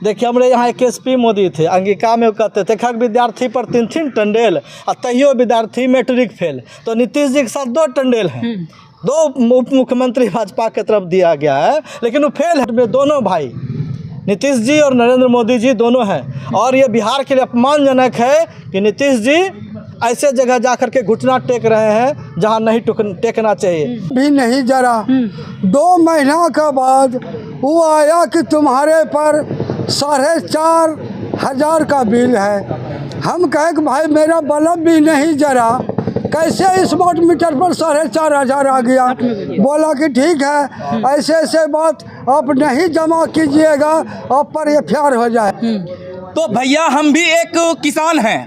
देखिए हमारे यहाँ एक एसपी मोदी थे, अंगिका में कहते थे खक विद्यार्थी पर 3 टंडेल और तैयो विद्यार्थी मैट्रिक फेल। तो नीतीश जी के साथ 2 टंडेल हैं, 2 उप मुख्यमंत्री भाजपा की तरफ दिया गया है, लेकिन वो फेल है में दोनों भाई नीतीश जी और नरेंद्र मोदी जी दोनों हैं। और ये बिहार के लिए अपमानजनक है कि नीतीश जी ऐसे जगह जाकर के घुटना टेक रहे हैं जहां नहीं टेकना चाहिए। भी नहीं जरा 2 महीना के बाद वो आया कि तुम्हारे पर 4,500 का बिल है। हम कहे कि भाई मेरा बल्ब भी नहीं जरा, कैसे स्मार्ट मीटर पर 4,500 आ गया। बोला कि ठीक है, ऐसे ऐसे बात आप नहीं जमा कीजिएगा, आप पर FIR हो जाए। तो भैया हम भी एक किसान हैं,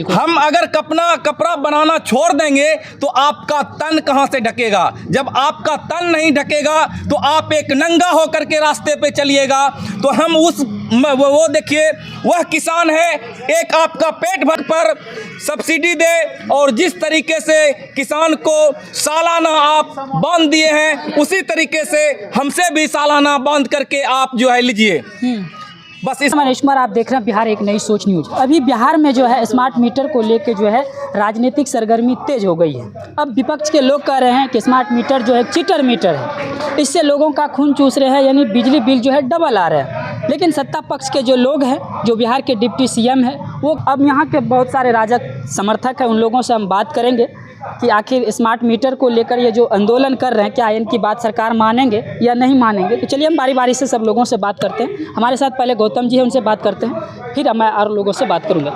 हम अगर कपड़ा बनाना छोड़ देंगे तो आपका तन कहां से ढकेगा। जब आपका तन नहीं ढकेगा तो आप एक नंगा होकर के रास्ते पे चलिएगा। तो हम वो देखिए वह किसान है, एक आपका पेट भर पर सब्सिडी दे और जिस तरीके से किसान को सालाना आप बांध दिए हैं उसी तरीके से हमसे भी सालाना बांध करके आप जो है लीजिए। बस इस मनीष कुमार, आप देख रहे हैं बिहार एक नई सोच न्यूज। अभी बिहार में जो है स्मार्ट मीटर को लेकर जो है राजनीतिक सरगर्मी तेज हो गई है। अब विपक्ष के लोग कह रहे हैं कि स्मार्ट मीटर जो है चीटर मीटर है, इससे लोगों का खून चूस रहे हैं, यानी बिजली बिल जो है डबल आ रहा है। लेकिन सत्ता पक्ष के जो लोग हैं, जो बिहार के डिप्टी CM है, वो अब यहाँ के बहुत सारे राजग समर्थक हैं, उन लोगों से हम बात करेंगे कि आखिर स्मार्ट मीटर को लेकर ये जो आंदोलन कर रहे हैं, क्या इनकी बात सरकार मानेंगे या नहीं मानेंगे। तो चलिए हम बारी बारी से सब लोगों से बात करते हैं। हमारे साथ पहले गौतम जी हैं, उनसे बात करते हैं, फिर मैं और लोगों से बात करूँगा।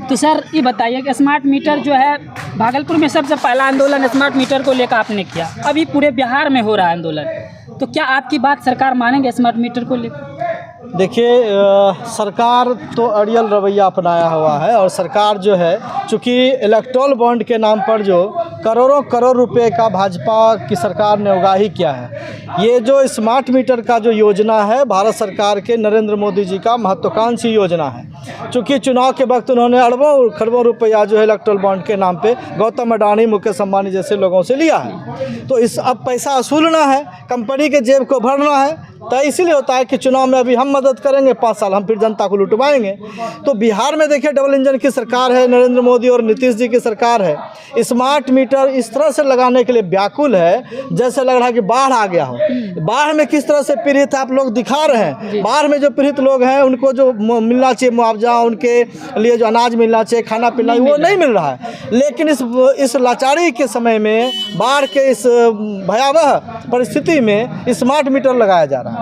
तो सर ये बताइए कि स्मार्ट मीटर जो है भागलपुर में सबसे पहला आंदोलन स्मार्ट मीटर को लेकर आपने किया, अभी पूरे बिहार में हो रहा है आंदोलन, तो क्या आपकी बात सरकार मानेंगे स्मार्ट मीटर को लेकर? देखिए सरकार तो अड़ियल रवैया अपनाया हुआ है और सरकार जो है चूँकि इलेक्टोरल बॉन्ड के नाम पर जो करोड़ों करोड़ रुपए का भाजपा की सरकार ने उगाही किया है। ये जो स्मार्ट मीटर का जो योजना है भारत सरकार के नरेंद्र मोदी जी का महत्वाकांक्षी योजना है। चूँकि चुनाव के वक्त उन्होंने अरबों खरबों रुपया जो है इलेक्टोरल बॉन्ड के नाम पे गौतम अडानी, मुकेश अंबानी जैसे लोगों से लिया है। तो इस अब पैसा वसूलना है, कंपनी के जेब को भरना है, तो इसीलिए होता है कि चुनाव में अभी हम मदद करेंगे, 5 साल हम फिर जनता को लुटवाएंगे। तो बिहार में देखिए डबल इंजन की सरकार है, नरेंद्र मोदी और नीतीश जी की सरकार है। स्मार्ट मीटर इस तरह से लगाने के लिए व्याकुल है जैसे लग रहा है कि बाढ़ आ गया हो। बाढ़ में किस तरह से पीड़ित आप लोग दिखा रहे हैं। बाढ़ में जो पीड़ित लोग हैं उनको जो मिलना चाहिए मुआवजा, उनके लिए जो अनाज मिलना चाहिए, खाना पीना, वो नहीं मिल रहा है। लेकिन इस लाचारी के समय में, बाढ़ के इस भयावह परिस्थिति में स्मार्ट मीटर लगाया जा रहा है।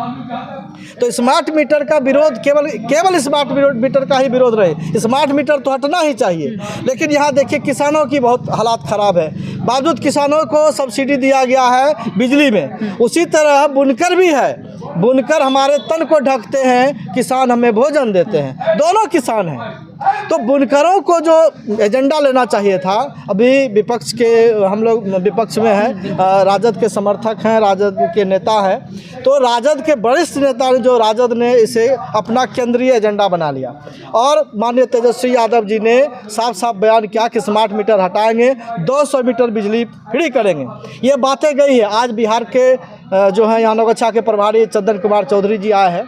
तो स्मार्ट मीटर का विरोध केवल स्मार्ट मीटर का ही विरोध रहे। स्मार्ट मीटर तो हटना ही चाहिए। लेकिन यहाँ देखिए किसानों की बहुत हालात ख़राब है, बावजूद किसानों को सब्सिडी दिया गया है बिजली में। उसी तरह बुनकर भी है, बुनकर हमारे तन को ढकते हैं, किसान हमें भोजन देते हैं, दोनों किसान हैं। तो बुनकरों को जो एजेंडा लेना चाहिए था, अभी विपक्ष के हम लोग विपक्ष में हैं, राजद के समर्थक हैं, राजद के नेता हैं, तो राजद के वरिष्ठ नेता ने जो राजद ने इसे अपना केंद्रीय एजेंडा बना लिया और माननीय तेजस्वी यादव जी ने साफ साफ बयान किया कि स्मार्ट मीटर हटाएंगे, 200 मीटर बिजली फ्री करेंगे। ये बातें गई है। आज बिहार के जो है यहाँ नौगछा के प्रभारी चंदन कुमार चौधरी जी आए हैं,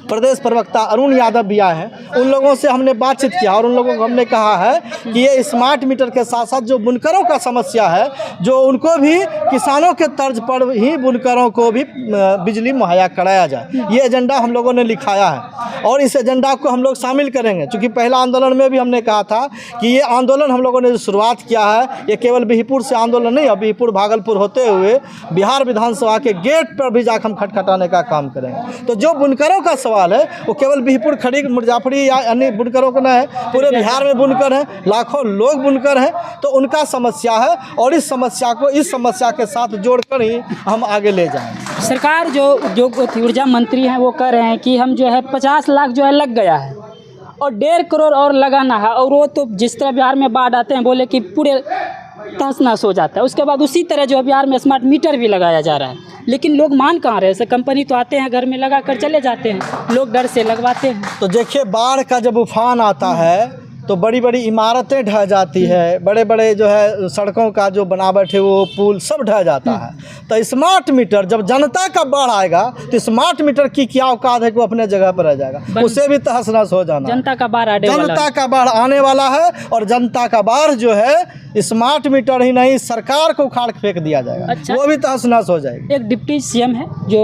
प्रदेश प्रवक्ता अरुण यादव भी आए हैं, उन लोगों से हमने बातचीत किया और उन लोगों को हमने कहा है कि ये स्मार्ट मीटर के साथ साथ जो बुनकरों का समस्या है, जो उनको भी किसानों के तर्ज पर ही बुनकरों को भी बिजली मुहैया कराया जाए। ये एजेंडा हम लोगों ने लिखाया है और इस एजेंडा को हम लोग शामिल करेंगे। चूँकि पहला आंदोलन में भी हमने कहा था कि ये आंदोलन हम लोगों ने जो शुरुआत किया है, ये केवल बिहीपुर से आंदोलन नहीं, अब बिहीपुर भागलपुर होते हुए बिहार विधानसभा के गेट पर भी जाकर हम खटखटाने का काम करेंगे। तो जो बुनकरों का सवाल है वो केवल बिहीपुर, खड़ी, मुजफ्फरी या अन्य बुनकरों का न है, पूरे बिहार में बुनकर हैं, लाखों लोग बुनकर हैं। तो उनका समस्या है और इस समस्या को इस समस्या के साथ जोड़कर ही हम आगे ले जाएंगे। सरकार जो उद्योग ऊर्जा मंत्री हैं वो कह रहे हैं कि हम जो है 50 लाख जो है लग गया है और 1.5 करोड़ और लगाना है। और वो तो जिस तरह बिहार में बाढ़ आते हैं बोले कि पूरे तहस नहस हो जाता है। उसके बाद उसी तरह जो बिहार में स्मार्ट मीटर भी लगाया जा रहा है, लेकिन लोग मान कहाँ रहे। कंपनी तो आते हैं, घर में लगा कर चले जाते हैं, लोग डर से लगवाते हैं। तो देखिए बाढ़ का जब उफान आता है तो बड़ी बड़ी इमारतें ढह जाती है, बड़े बड़े जो है सड़कों का जो बनावट है वो पुल सब ढह जाता है। तो स्मार्ट मीटर जब जनता का बाढ़ आएगा तो स्मार्ट मीटर की क्या औकात है कि वो अपने जगह पर रह जाएगा, उसे भी तहस नहस हो जाना। जनता का बाढ़ आने वाला है और जनता का बाढ़ जो है स्मार्ट मीटर ही नहीं सरकार को उखाड़ फेंक दिया जाएगा। अच्छा। वो भी तहस नहस हो जाएगी। एक डिप्टी सीएम है जो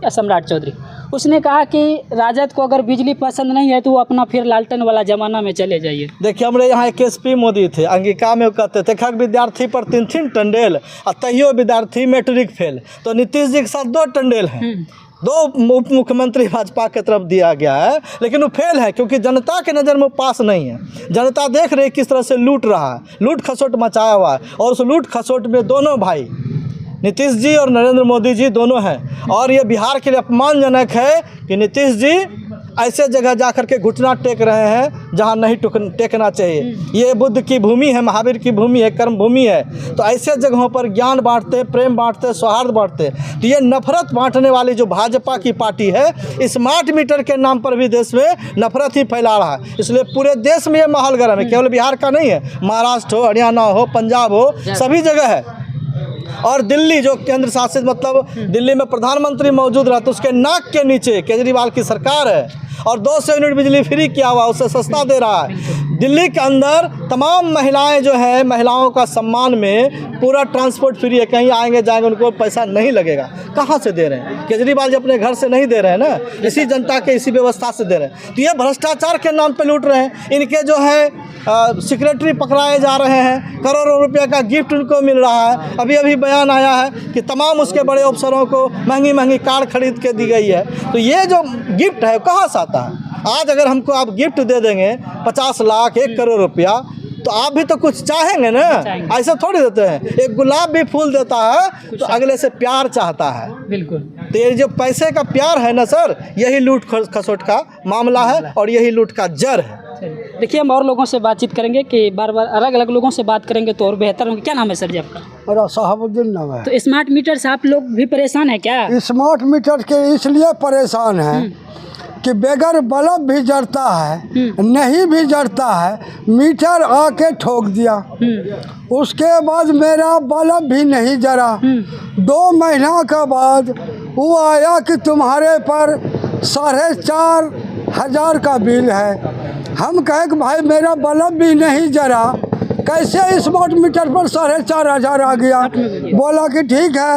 सम्राट चौधरी, उसने कहा कि राजद को अगर बिजली पसंद नहीं है तो वो अपना फिर लालटेन वाला जमाना में चले जाइए। देखिए हमारे यहाँ एक एसपी मोदी थे, अंगिका में कहते थे खग विद्यार्थी पर 3 टंडेल और तैयो विद्यार्थी मैट्रिक फेल। तो नीतीश जी के साथ 2 टंडेल हैं, 2 उप मुख्यमंत्री भाजपा की तरफ दिया गया है, लेकिन वो फेल है क्योंकि जनता के नज़र में वो पास नहीं है। जनता देख रही है किस तरह से लूट रहा है, लूट खसोट मचाया हुआ है, और उस लूट खसोट में दोनों भाई नीतीश जी और नरेंद्र मोदी जी दोनों हैं। और ये बिहार के लिए अपमानजनक है कि नीतीश जी ऐसे जगह जा कर के घुटना टेक रहे हैं जहां नहीं टेकना चाहिए। ये बुद्ध की भूमि है, महावीर की भूमि है, कर्म भूमि है। तो ऐसे जगहों पर ज्ञान बांटते, प्रेम बांटते, सौहार्द बांटते। तो ये नफरत बांटने वाली जो भाजपा की पार्टी है स्मार्ट मीटर के नाम पर भी देश में नफरत ही फैला रहा है। इसलिए पूरे देश में ये माहौल गर्म है, केवल बिहार का नहीं है, महाराष्ट्र हो, हरियाणा हो, पंजाब हो, सभी जगह है। और दिल्ली जो केंद्र शासित मतलब दिल्ली में प्रधानमंत्री मौजूद रहा तो उसके नाक के नीचे केजरीवाल की सरकार है और 200 यूनिट बिजली फ्री किया हुआ, उससे सस्ता दे रहा है। दिल्ली के अंदर तमाम महिलाएं जो है, महिलाओं का सम्मान में पूरा ट्रांसपोर्ट फ्री है, कहीं आएंगे जाएंगे उनको पैसा नहीं लगेगा। कहाँ से दे रहे हैं? केजरीवाल जी अपने घर से नहीं दे रहे हैं ना, इसी जनता के इसी व्यवस्था से दे रहे हैं। तो ये भ्रष्टाचार के नाम पे लूट रहे हैं। इनके जो है सेक्रेटरी पकड़ाए जा रहे हैं, करोड़ों रुपये का गिफ्ट उनको मिल रहा है। अभी अभी बयान आया है कि तमाम उसके बड़े अफसरों को महंगी महंगी कार खरीद के दी गई है। तो ये जो गिफ्ट है कहाँ से आता है? आज अगर हमको आप गिफ्ट दे देंगे 50 लाख 1 करोड़ रुपया तो आप भी तो कुछ चाहेंगे ना, ऐसा थोड़ी देते हैं। एक गुलाब भी फूल देता है तो अगले से प्यार चाहता है। बिल्कुल। तो ये जो पैसे का प्यार है ना सर, यही लूट खसोट का मामला है और यही लूट का जड़ है। देखिए हम और लोगों से बातचीत करेंगे कि बार बार अलग अलग लोगों से बात करेंगे तो और बेहतर होंगे। क्या नाम है सर जी आपका? मेरा साहबुद्दीन नाम है। तो स्मार्ट मीटर से आप लोग भी परेशान हैं क्या? स्मार्ट मीटर के इसलिए परेशान हैं कि बगैर बल्ब भी जलता है, नहीं भी जलता है, मीटर आके ठोक दिया। उसके बाद मेरा बल्ब भी नहीं जला। 2 महीना के बाद वो आया कि तुम्हारे पर 4,500 का बिल है। हम कहे कि भाई मेरा बल्ब भी नहीं जला, कैसे स्मार्ट मीटर पर 4,500 आ गया? बोला कि ठीक है,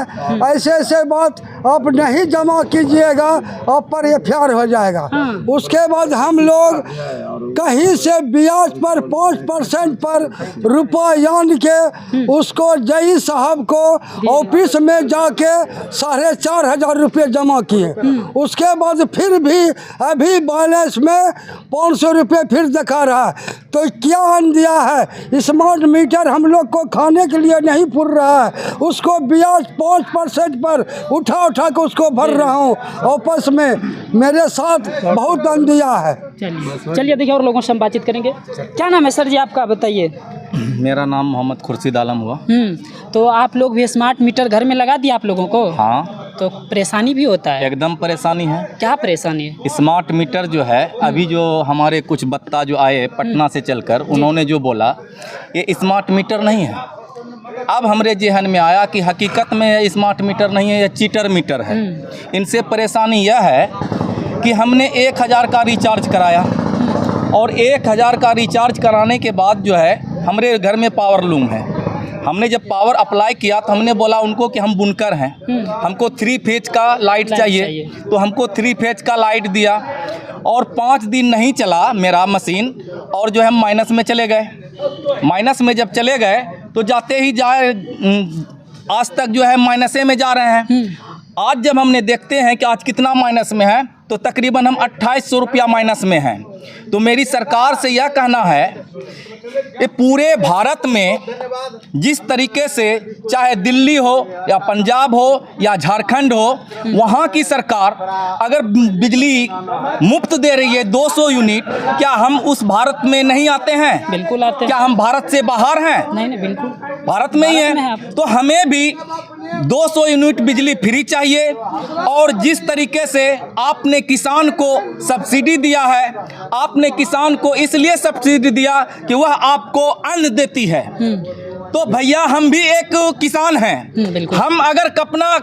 ऐसे ऐसे बात आप नहीं जमा कीजिएगा, आप पर FIR हो जाएगा। उसके बाद हम लोग कहीं से ब्याज पर 5% पर रुपया यान के उसको जई साहब को ऑफिस में जाके 4,500 रुपये जमा किए। उसके बाद फिर भी अभी बैलेंस में 500 रुपये फिर दिखा रहा है। तो क्या अन दिया है? स्मार्ट मीटर हम लोग को खाने के लिए नहीं पुर रहा है, उसको ब्याज 5% पर उठा उठा के उसको भर रहा हूँ ऑफिस में। मेरे साथ बहुत अन दिया है। चलिए देखिए और लोगों से हम बातचीत करेंगे। क्या नाम है सर जी आपका, बताइए? मेरा नाम मोहम्मद खुर्शीद आलम हुआ। तो आप लोग भी स्मार्ट मीटर घर में लगा दिया आप लोगों को? हाँ। तो परेशानी भी होता है? एकदम परेशानी है। क्या परेशानी है? स्मार्ट मीटर जो है अभी जो हमारे कुछ बत्ता जो आए पटना से चलकर, उन्होंने जो बोला ये स्मार्ट मीटर नहीं है। अब हमारे जहन में आया कि हकीकत में ये स्मार्ट मीटर नहीं है, ये चीटर मीटर है। इनसे परेशानी यह है कि हमने 1,000 का रिचार्ज कराया और 1,000 का रिचार्ज कराने के बाद जो है हमारे घर में पावर लूम है। हमने जब पावर अप्लाई किया तो हमने बोला उनको कि हम बुनकर हैं, हमको 3 फेज का लाइट चाहिए। तो हमको 3 फेज का लाइट दिया और 5 दिन नहीं चला मेरा मशीन और जो है माइनस में चले गए। माइनस में जब चले गए तो जाते ही आज तक जो है माइनसे में जा रहे हैं। आज जब हमने देखते हैं कि आज कितना माइनस में है तो तकरीबन हम 2800 रुपया माइनस में हैं। तो मेरी सरकार से यह कहना है कि पूरे भारत में जिस तरीके से चाहे दिल्ली हो या पंजाब हो या झारखंड हो, वहाँ की सरकार अगर बिजली मुफ्त दे रही है 200 यूनिट, क्या हम उस भारत में नहीं आते हैं? बिल्कुल आते हैं। क्या हम भारत से बाहर हैं? नहीं बिल्कुल भारत में ही है। तो हमें भी 200 यूनिट बिजली फ्री चाहिए। और जिस तरीके से आपने किसान को सब्सिडी दिया है, आपने किसान को इसलिए सब्सिडी दिया कि वह आपको अन्न देती है। तो भैया हम भी एक किसान हैं। बिल्कुल। हम अगर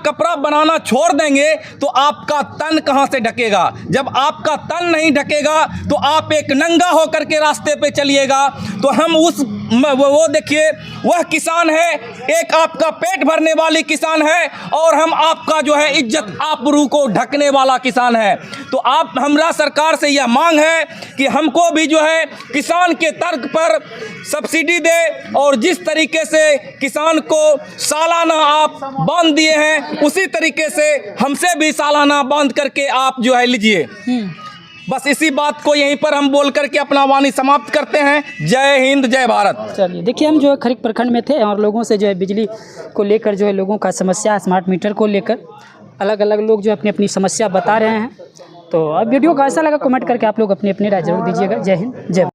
कपड़ा बनाना छोड़ देंगे तो आपका तन कहाँ से ढकेगा। जब आपका तन नहीं ढकेगा तो आप एक नंगा होकर के रास्ते पे चलिएगा। तो हम वो देखिए, वह किसान है, एक आपका पेट भरने वाली किसान है, और हम आपका जो है इज्जत आबरू को ढकने वाला किसान है। तो आप हमरा सरकार से यह मांग है कि हमको भी जो है किसान के तर्क पर सब्सिडी दे, और जिस तरीके से किसान को सालाना आप बांध दिए हैं, उसी तरीके से हमसे भी सालाना बांध करके आप जो है लीजिए। बस इसी बात को यहीं पर हम बोल करके अपना वाणी समाप्त करते हैं। जय हिंद, जय भारत। चलिए, देखिए हम जो है खरीक प्रखंड में थे और लोगों से जो है बिजली को लेकर जो है लोगों का समस्या, स्मार्ट मीटर को लेकर अलग अलग लोग जो अपनी अपनी समस्या बता रहे हैं। तो अब वीडियो कैसा लगा कमेंट करके आप लोग अपनी अपनी राय जरूर दीजिएगा। जय हिंद, जय भारत।